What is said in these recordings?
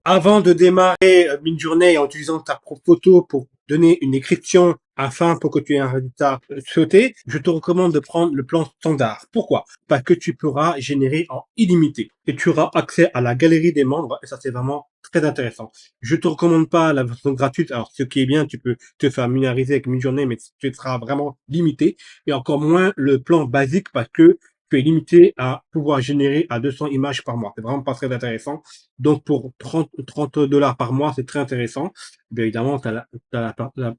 Avant de démarrer Midjourney en utilisant ta propre photo pour donner une description afin pour que tu aies un résultat sauté, je te recommande de prendre le plan standard. Pourquoi? Parce que tu pourras générer en illimité et tu auras accès à la galerie des membres et ça c'est vraiment très intéressant. Je te recommande pas la version gratuite. Alors ce qui est bien, tu peux te familiariser avec Midjourney, mais tu seras vraiment limité et encore moins le plan basique parce que tu es limité à pouvoir générer à 200 images par mois. C'est vraiment pas très intéressant. Donc pour 30 dollars par mois, c'est très intéressant. Bien évidemment, tu as,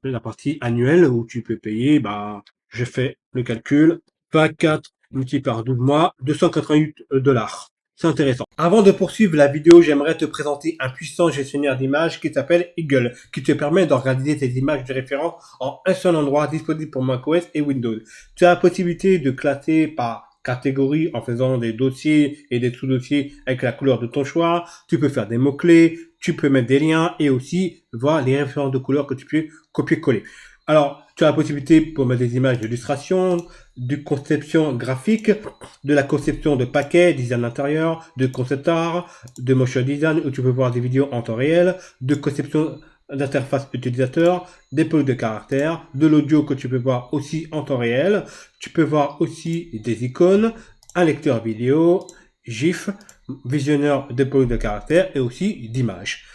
la partie annuelle où tu peux payer, bah, je fais le calcul, 24 multiplié par 12 mois, 288 dollars. C'est intéressant. Avant de poursuivre la vidéo, j'aimerais te présenter un puissant gestionnaire d'images qui s'appelle Eagle, qui te permet d'organiser tes images de référence en un seul endroit disponible pour macOS et Windows. Tu as la possibilité de classer par catégorie en faisant des dossiers et des sous-dossiers avec la couleur de ton choix. Tu peux faire des mots-clés, tu peux mettre des liens et aussi voir les références de couleurs que tu peux copier-coller. Alors, tu as la possibilité pour mettre des images d'illustration, de conception graphique, de la conception de paquets, design intérieur, de concept art, de motion design où tu peux voir des vidéos en temps réel, de conception d'interface utilisateur, des polices de caractère, de l'audio que tu peux voir aussi en temps réel. Tu peux voir aussi des icônes, un lecteur vidéo, GIF, visionneur de polices de caractère et aussi d'images.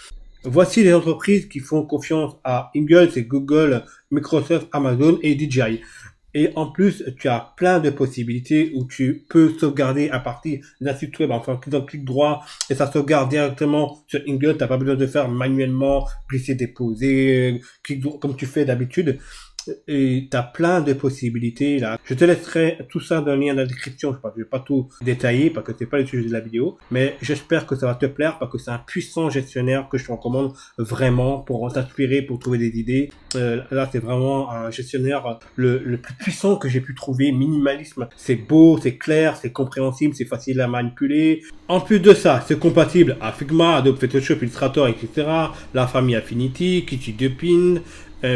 Voici les entreprises qui font confiance à Ingle, c'est Google, Microsoft, Amazon et DJI. Et en plus, tu as plein de possibilités où tu peux sauvegarder à partir d'un site web en faisant clic droit et ça sauvegarde directement sur Ingle. T'as pas besoin de faire manuellement, glisser, déposer, clic droit comme tu fais d'habitude. Et t'as plein de possibilités là. Je te laisserai tout ça dans le lien dans la description. Je vais pas tout détailler parce que c'est pas le sujet de la vidéo, mais j'espère que ça va te plaire parce que c'est un puissant gestionnaire que je te recommande vraiment pour t'inspirer, pour trouver des idées. Là, c'est vraiment un gestionnaire le plus puissant que j'ai pu trouver. Minimalisme, c'est beau, c'est clair, c'est compréhensible, c'est facile à manipuler. En plus de ça, c'est compatible à Figma, Adobe Photoshop, Illustrator, etc. La famille Affinity, Kitty Dupin,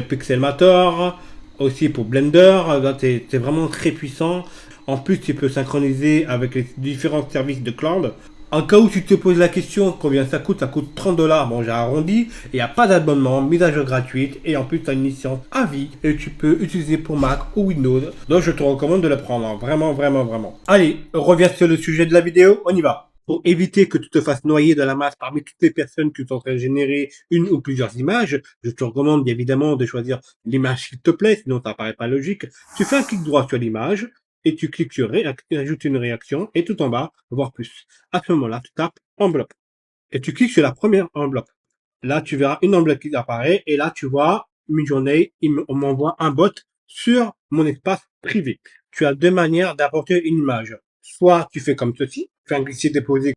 Pixelmator, aussi pour Blender, c'est vraiment très puissant. En plus, tu peux synchroniser avec les différents services de cloud. En cas où tu te poses la question combien ça coûte 30 dollars. Bon, j'ai arrondi. Il n'y a pas d'abonnement, mise à jour gratuite. Et en plus, tu as une licence à vie. Et tu peux utiliser pour Mac ou Windows. Donc, je te recommande de le prendre. Vraiment, vraiment, vraiment. Allez, reviens sur le sujet de la vidéo. On y va. Pour éviter que tu te fasses noyer dans la masse parmi toutes les personnes qui sont en train de générer une ou plusieurs images, je te recommande bien évidemment de choisir l'image qui te plaît, sinon ça paraît pas logique. Tu fais un clic droit sur l'image et tu cliques sur ajouter une réaction et tout en bas, voir plus. À ce moment-là, tu tapes enveloppe et tu cliques sur la première enveloppe. Là, tu verras une enveloppe qui apparaît et là, tu vois, Midjourney, on m'envoie un bot sur mon espace privé. Tu as deux manières d'apporter une image. Soit tu fais comme ceci, tu fais un glisser-déposer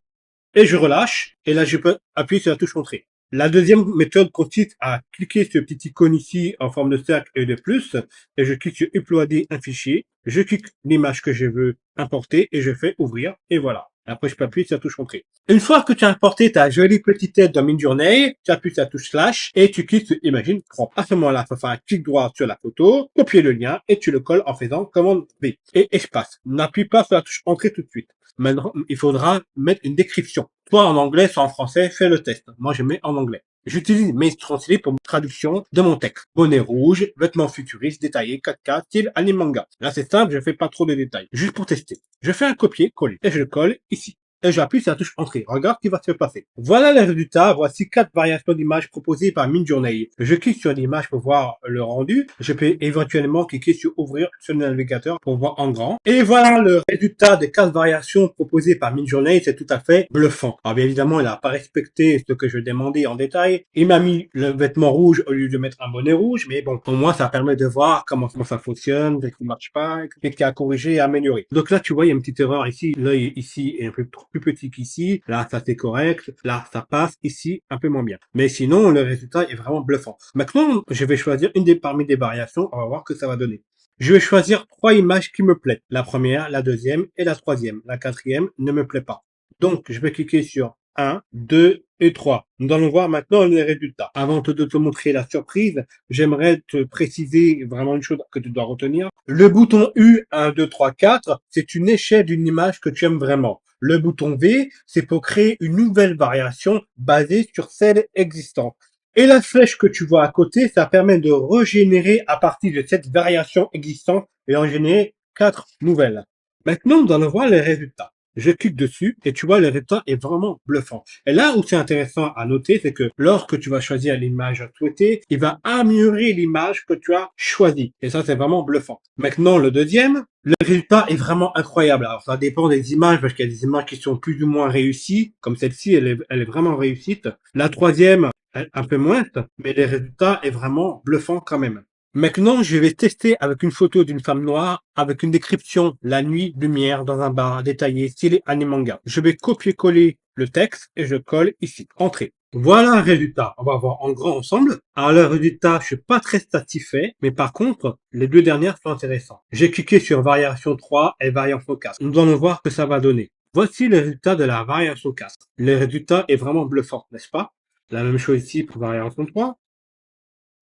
et je relâche et là, je peux appuyer sur la touche entrée. La deuxième méthode consiste à cliquer sur le petit icône ici en forme de cercle et de plus et je clique sur uploader un fichier. Je clique l'image que je veux importer et je fais ouvrir et voilà. Après, je peux appuyer sur la touche entrée. Une fois que tu as importé ta jolie petite tête dans Midjourney, tu appuies sur la touche slash et tu cliques sur Imagine Crop. À ce moment-là, tu fais un clic droit sur la photo, copier le lien et tu le colles en faisant commande V et espace. N'appuie pas sur la touche entrée tout de suite. Maintenant, il faudra mettre une description. Soit en anglais, soit en français, fais le test. Moi, je mets en anglais. J'utilise Maze Translate pour traduction de mon texte. Bonnet rouge, vêtements futuristes, détaillés, 4K, style anime manga. Là, c'est simple, je fais pas trop de détails. Juste pour tester. Je fais un copier-coller et je le colle ici. Et j'appuie sur la touche entrée. Regarde ce qui va se passer. Voilà les résultats. Voici 4 variations d'images proposées par Midjourney. Je clique sur l'image pour voir le rendu. Je peux éventuellement cliquer sur ouvrir sur le navigateur pour voir en grand. Et voilà le résultat des 4 variations proposées par Midjourney. C'est tout à fait bluffant. Alors bien évidemment, il n'a pas respecté ce que je demandais en détail. Il m'a mis le vêtement rouge au lieu de mettre un bonnet rouge. Mais bon, au moins, ça permet de voir comment ça fonctionne, ce qui ne marche pas, et qui a corrigé et amélioré. Donc là, tu vois, il y a une petite erreur ici. L'œil ici est un peu trop plus petit qu'ici. Là, ça c'est correct. Là, ça passe. Ici, un peu moins bien. Mais sinon, le résultat est vraiment bluffant. Maintenant, je vais choisir parmi des variations. On va voir ce que ça va donner. Je vais choisir 3 images qui me plaisent. La première, la deuxième et la troisième. La quatrième ne me plaît pas. Donc, je vais cliquer sur 1, 2 et 3. Nous allons voir maintenant les résultats. Avant de te montrer la surprise, j'aimerais te préciser vraiment une chose que tu dois retenir. Le bouton U, 1, 2, 3, 4, c'est une échelle d'une image que tu aimes vraiment. Le bouton V, c'est pour créer une nouvelle variation basée sur celle existante. Et la flèche que tu vois à côté, ça permet de régénérer à partir de cette variation existante et en générer 4 nouvelles. Maintenant, nous allons voir les résultats. Je clique dessus et tu vois, le résultat est vraiment bluffant. Et là où c'est intéressant à noter, c'est que lorsque tu vas choisir l'image souhaitée, il va améliorer l'image que tu as choisie. Et ça, c'est vraiment bluffant. Maintenant, le deuxième, le résultat est vraiment incroyable. Alors, ça dépend des images parce qu'il y a des images qui sont plus ou moins réussies, comme celle-ci, elle est vraiment réussite. La troisième, un peu moins, mais le résultat est vraiment bluffant quand même. Maintenant, je vais tester avec une photo d'une femme noire avec une description la nuit, lumière dans un bar détaillé stylé anime manga. Je vais copier-coller le texte et je colle ici. Entrée. Voilà un résultat. On va voir en grand ensemble. Alors le résultat, je suis pas très satisfait, mais par contre, les deux dernières sont intéressantes. J'ai cliqué sur variation 3 et variation 4. Nous allons voir ce que ça va donner. Voici le résultat de la variation 4. Le résultat est vraiment bluffant, n'est-ce pas? La même chose ici pour variation 3.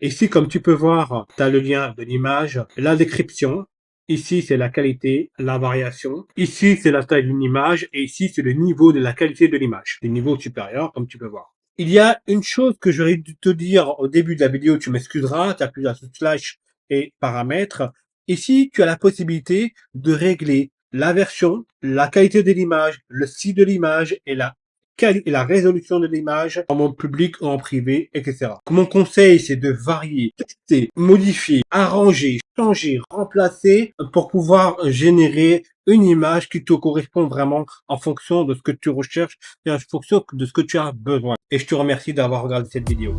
Ici, comme tu peux voir, tu as le lien de l'image, la description. Ici, c'est la qualité, la variation. Ici, c'est la taille d'une image. Et ici, c'est le niveau de la qualité de l'image. Le niveau supérieur, comme tu peux voir. Il y a une chose que j'aurais dû te dire au début de la vidéo, tu m'excuseras, tu appuies sur slash et paramètres. Ici, tu as la possibilité de régler la version, la qualité de l'image, le style de l'image et la résolution de l'image en mode public ou en privé, etc. Mon conseil, c'est de varier, tester, modifier, arranger, changer, remplacer pour pouvoir générer une image qui te correspond vraiment en fonction de ce que tu recherches et en fonction de ce que tu as besoin. Et je te remercie d'avoir regardé cette vidéo.